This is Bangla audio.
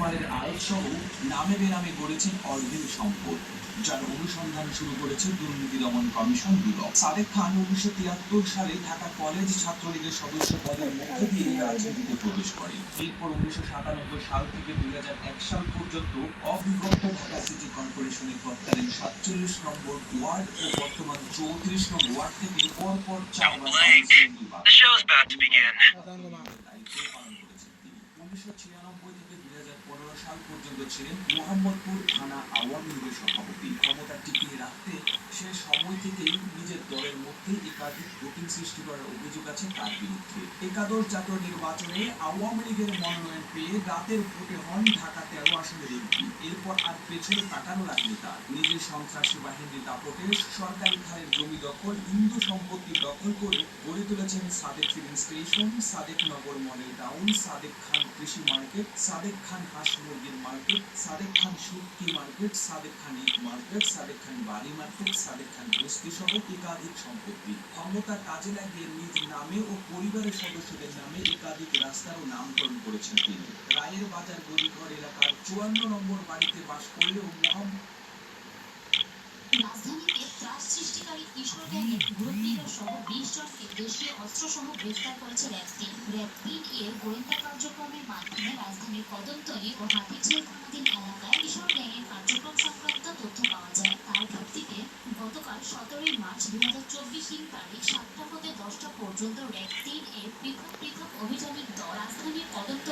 কুমারের আয় সহ নামে বেনামে গড়েছেন অর্ধের সম্পদ, যার অনুসন্ধান শুরু করেছে দুর্নীতি দমন কমিশন দুদক। সাদেক খান 1973 সালে ঢাকা কলেজ ছাত্রলীগের সদস্য পদের মধ্য দিয়ে রাজনীতিতে প্রবেশ করেন। এরপর 1997 সাল থেকে 2001 সাল পর্যন্ত অবিভক্ত ঢাকা সিটি কর্পোরেশনের তৎকালীন 47 নম্বর ওয়ার্ড ও বর্তমান 34 নম্বর ওয়ার্ড থেকে পরপর 4 বার কাউন্সিলর দায়িত্ব পালন করেছেন তিনি। 1996 থেকে 2015 সাল পর্যন্ত ছিলেন মোহাম্মদপুর থানা আওয়ামী লীগের সভাপতি। ক্ষমতা টিকিয়ে রাখতে সে সময় থেকেই নিজের দলের মধ্যে একাধিক ভোটিং সৃষ্টি করার অভিযোগ আছে তার বিরুদ্ধে। একাদশ জাতীয় নির্বাচনে আওয়ামী লীগের মনোনয়ন পেয়ে রাতের ভোটে হন ঢাকা 13 আসনের এমপি। এরপর আর পেছনে তাকানো লাগেনি তার। নিজের সন্ত্রাসী বাহিনীর দাপটে সরকারি খালের জমি দখল, হিন্দু সম্পত্তি দখল করে গড়ে তুলেছেন সাদেক ফিলিং স্টেশন, সাদেক নগর মডেল টাউন, সাদেক খান কৃষি মার্কেট, সাদেক খান হাঁস মুরগির মার্কেট, সাদেক খান শুটকি মার্কেট, সাদেক খান ইট মার্কেট, সাদেক খান বাড়ি মার্কেট, সাদেক খান বস্তি সহ একাধিক সম্পত্তি। ক্ষমতা কাজে লাগিয়ে নিজ নামে ও পরিবারের সদস্যদের নামে একাধিক রাস্তারও নামকরণ করেছেন তিনি। রায়ের বাজার গদিঘর এলাকার 54 নম্বর বাড়িতে বাস করলেও রাজধানীতে ত্রাস সৃষ্টিকারী কিশোর গ্যাংয়ের গ্রুপ লিডার সহ 20 জনকে দেশীয় অস্ত্রসহ গ্রেফতার করেছে র্যাব-3 এর গোয়েন্দা কার্যক্রমের মাধ্যমে রাজধানীর কদমতলী ও হাতিরঝিল থানাধীন এলাকায় কিশোর গ্যাংয়ের কার্যক্রম সংক্রান্ত তথ্য পাওয়া যায়। তার ভিত্তিতে গতকাল 17 মার্চ 2024 তারিখ 7টা হতে 10টা পর্যন্ত র্যাব-3 এর পৃথক পৃথক অভিযানিক দল রাজধানীর কদমতলী